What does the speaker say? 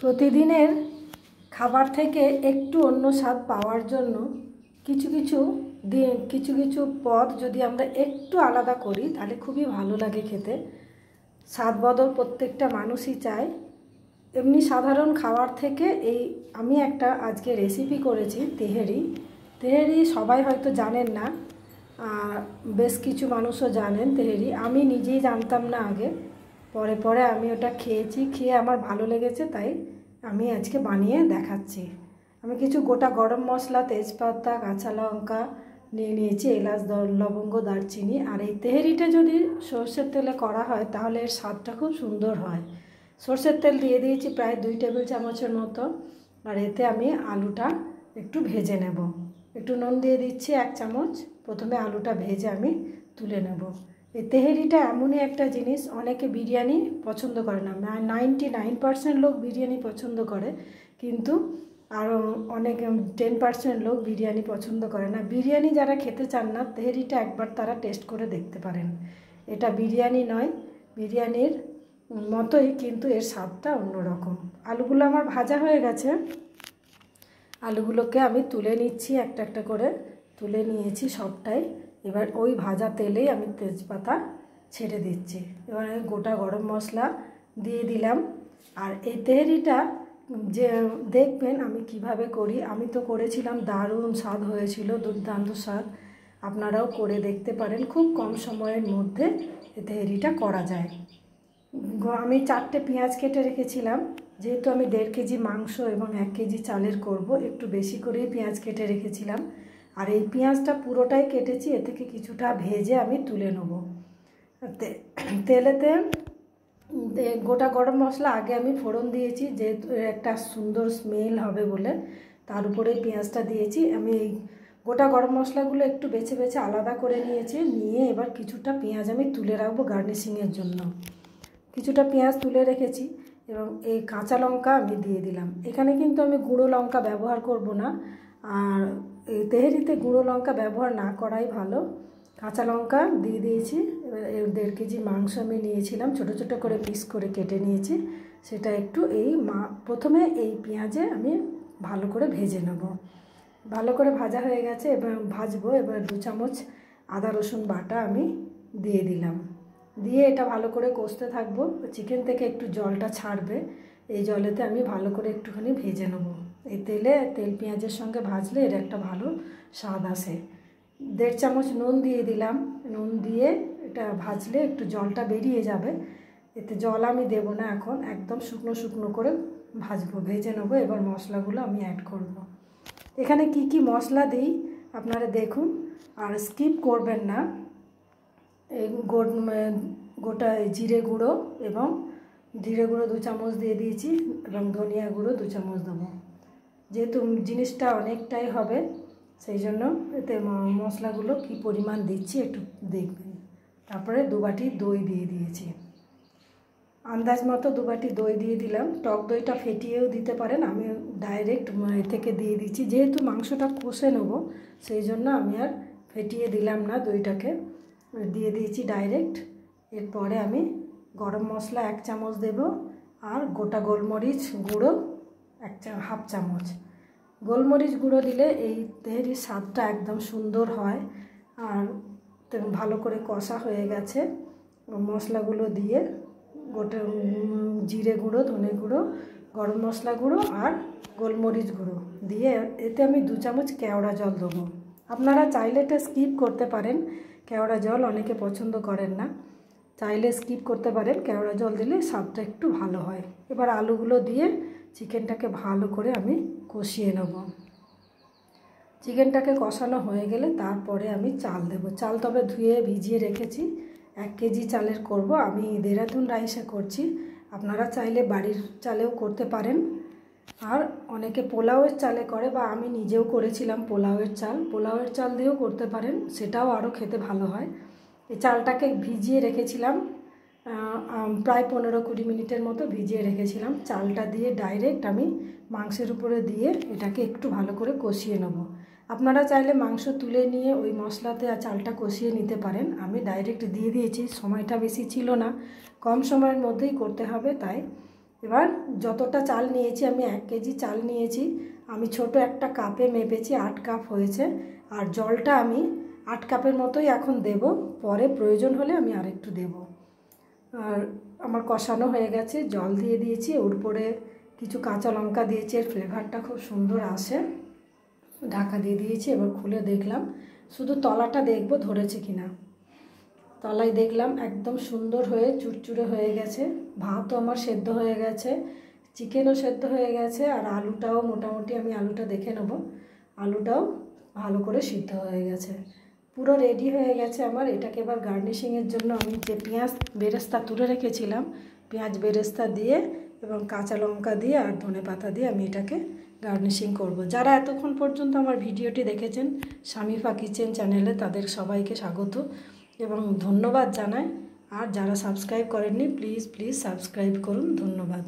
প্রতিদিনের খাবার থেকে একটু অন্য স্বাদ পাওয়ার জন্য কিছু কিছু পদ যদি আমরা একটু আলাদা করি তাহলে খুবই ভালো লাগে খেতে। স্বাদ বদল প্রত্যেকটা মানুষই চায়। এমনি সাধারণ খাবার থেকে আমি একটা আজকে রেসিপি করেছি তেহেরি সবাই হয়তো জানেন না, বেশ কিছু মানুষও জানেন তেহেরি। আমি নিজেই জানতাম না আগে, পরে আমি ওটা খেয়ে আমার ভালো লেগেছে, তাই আমি আজকে বানিয়ে দেখাচ্ছি। আমি কিছু গোটা গরম মশলা, তেজপাতা, কাঁচা লঙ্কা নিয়েছি, এলাচ, লবঙ্গ, দারচিনি। আর এই তেহেরিটা যদি সর্ষের তেলে করা হয় তাহলে এর স্বাদটা খুব সুন্দর হয়। সর্ষের তেল দিয়ে দিয়েছি প্রায় 2 টেবিল চামচের মতো। আর এতে আমি আলুটা একটু ভেজে নেব। একটু নুন দিয়ে দিচ্ছি 1 চামচ। প্রথমে আলুটা ভেজে আমি তুলে নেব। এই তেহেরিটা এমনই একটা জিনিস, অনেকে বিরিয়ানি পছন্দ করে না। 99% লোক বিরিয়ানি পছন্দ করে, কিন্তু আরও অনেক 10% লোক বিরিয়ানি পছন্দ করে না। বিরিয়ানি যারা খেতে চান না, তেহেরিটা একবার তারা টেস্ট করে দেখতে পারেন। এটা বিরিয়ানি নয়, বিরিয়ানির মতোই, কিন্তু এর স্বাদটা অন্যরকম। আলুগুলো আমার ভাজা হয়ে গেছে। আলুগুলোকে আমি তুলে নিচ্ছি, একটা একটা করে তুলে নিয়েছি সবটাই। এবার ওই ভাজা তেলেই আমি তেজপাতা ছেড়ে দিচ্ছি। এবার আমি গোটা গরম মশলা দিয়ে দিলাম। আর এই তেহেরিটা যে দেখবেন আমি কিভাবে করি, আমি তো করেছিলাম, দারুণ স্বাদ হয়েছিল, দুর্দান্ত স্বাদ। আপনারাও করে দেখতে পারেন, খুব কম সময়ের মধ্যে এই তেহেরিটা করা যায়। আমি 4টে পেঁয়াজ কেটে রেখেছিলাম, যেহেতু আমি 1.5 কেজি মাংস এবং 1 কেজি চালের করব, একটু বেশি করেই পেঁয়াজ কেটে রেখেছিলাম। আর এই পেঁয়াজটা পুরোটাই কেটেছি, এ থেকে কিছুটা ভেজে আমি তুলে নেব। তেলেতে গোটা গরম মশলা আগে আমি ফোড়ন দিয়েছি, যেহেতু একটা সুন্দর স্মেল হবে বলে, তার উপরে পেঁয়াজটা দিয়েছি। আমি এই গোটা গরম মশলাগুলো একটু বেছে বেছে আলাদা করে নিয়ে এবার কিছুটা পেঁয়াজ আমি তুলে রাখবো গার্নিশিংয়ের জন্য। কিছুটা পেঁয়াজ তুলে রেখেছি এবং এই কাঁচা লঙ্কা আমি দিয়ে দিলাম। এখানে কিন্তু আমি গুঁড়ো লঙ্কা ব্যবহার করব না, আর এই তেহেরিতে গুঁড়ো লঙ্কা ব্যবহার না করাই ভালো। কাঁচা লঙ্কা দিয়ে দিয়েছি। 1.5 কেজি মাংস আমি নিয়েছিলাম, ছোটো ছোটো করে পিস করে কেটে নিয়েছি। সেটা একটু প্রথমে এই পেঁয়াজে আমি ভালো করে ভেজে নেব। ভালো করে ভাজা হয়ে গেছে, এবার ভাজবো। এবার 2 চামচ আদা রসুন বাটা আমি দিয়ে দিলাম। দিয়ে এটা ভালো করে কষতে থাকবো। চিকেন থেকে একটু জলটা ছাড়বে, এই জলেতে আমি ভালো করে একটুখানি ভেজে নেব। এই তেল পেঁয়াজের সঙ্গে ভাজলে এর একটা ভালো স্বাদ আসে। 1.5 চামচ নুন দিয়ে দিলাম। নুন দিয়ে এটা ভাজলে একটু জলটা বেরিয়ে যাবে। এতে জল আমি দেব না এখন, একদম শুকনো শুকনো করে ভাজবো, ভেজে নেবো। এবার মশলাগুলো আমি অ্যাড করব। এখানে কি মশলা দিই আপনারা দেখুন, আর স্কিপ করবেন না। এই গোটা জিরে গুঁড়ো 2 চামচ দিয়ে দিয়েছি, এবং ধনিয়া গুঁড়ো 2 চামচ দেবো। যেহেতু জিনিসটা অনেকটাই হবে, সেই জন্য এতে মশলাগুলো কি পরিমাণ দিচ্ছি একটু দেখবেন। তারপরে 2 বাটি দই দিয়ে দিয়েছি, আন্দাজ মতো 2 বাটি দই দিয়ে দিলাম। টক দইটা ফেটিয়েও দিতে পারেন, আমি ডাইরেক্ট থেকে দিয়ে দিচ্ছি। যেহেতু মাংসটা কষে নেব, সেই জন্য আমি আর ফেটিয়ে দিলাম না, দইটাকে দিয়ে দিয়েছি ডাইরেক্ট। এরপরে আমি গরম মশলা 1 চামচ দেব, আর গোটা গোলমরিচ গুঁড়ো 1.5 চামচ। গোলমরিচ গুঁড়ো দিলে এই তেহেরির স্বাদটা একদম সুন্দর হয়। আর ভালো করে কষা হয়ে গেছে মশলাগুলো দিয়ে, গোটা জিরে গুঁড়ো, ধনে গুঁড়ো, গরম মশলা গুঁড়ো আর গোলমরিচ গুঁড়ো দিয়ে এতে আমি 2 চামচ কেওড়া জল দেবো। আপনারা চাইলে এটা স্কিপ করতে পারেন, কেওড়া জল অনেকে পছন্দ করেন না, চাইলে স্কিপ করতে পারেন। কেওড়া জল দিলে স্বাদটা একটু ভালো হয়। এবার আলুগুলো দিয়ে চিকেনটাকে ভালো করে আমি কষিয়ে নেব। চিকেনটাকে কষানো হয়ে গেলে তারপরে আমি চাল দেব। চাল তবে ধুয়ে ভিজিয়ে রেখেছি, 1 কেজি চালের করব। আমি দেরাদুন রাইসে করছি, আপনারা চাইলে বাড়ির চালেও করতে পারেন। আর অনেকে পোলাওয়ের চালে করে, বা আমি নিজেও করেছিলাম পোলাওয়ের চাল দিয়েও করতে পারেন, সেটাও আরও খেতে ভালো হয়। এই চালটাকে ভিজিয়ে রেখেছিলাম, প্রায় 15-20 মিনিটের মতো ভিজিয়ে রেখেছিলাম। চালটা দিয়ে ডাইরেক্ট আমি মাংসের উপরে দিয়ে এটাকে একটু ভালো করে কষিয়ে নেব। আপনারা চাইলে মাংস তুলে নিয়ে ওই মশলাতে আর চালটা কষিয়ে নিতে পারেন। আমি ডাইরেক্ট দিয়ে দিয়েছি, সময়টা বেশি ছিল না, কম সময়ের মধ্যেই করতে হবে, তাই এবার যতটা চাল নিয়েছি, আমি 1 কেজি চাল নিয়েছি, আমি ছোট একটা কাপে মেপেছি, 8 কাপ হয়েছে। আর জলটা আমি 8 কাপের মতোই এখন দেব, পরে প্রয়োজন হলে আমি আরেকটু দেব। আর আমার কষানো হয়ে গেছে, জল দিয়ে দিয়েছি, ওর উপরে কিছু কাঁচা লঙ্কা দিয়েছি, এর ফ্লেভারটা খুব সুন্দর আসে। ঢাকা দিয়ে দিয়েছি, এবার খুলে দেখলাম, শুধু তলাটা দেখব ধরেছে কিনা। তলায় দেখলাম একদম সুন্দর হয়ে চুরচুরে হয়ে গেছে, ভাতও আমার সেদ্ধ হয়ে গেছে, চিকেনও সেদ্ধ হয়ে গেছে, আর আলুটাও মোটামুটি আমি আলুটা দেখে নেব, আলুটাও ভালো করে সিদ্ধ হয়ে গেছে, পুরো রেডি হয়ে গেছে আমার। এটাকে এবার গার্নিশিংয়ের জন্য আমি যে পেঁয়াজ বেরেস্তা তুলে রেখেছিলাম, পেঁয়াজ বেরেস্তা দিয়ে এবং কাঁচা লঙ্কা দিয়ে আর ধনেপাতা দিয়ে আমি এটাকে গার্নিশিং করব। যারা এতক্ষণ পর্যন্ত আমার ভিডিওটি দেখেছেন শামিফা কিচেন চ্যানেলে, তাদের সবাইকে স্বাগত এবং ধন্যবাদ জানাই। আর যারা সাবস্ক্রাইব করেননি প্লিজ সাবস্ক্রাইব করুন। ধন্যবাদ।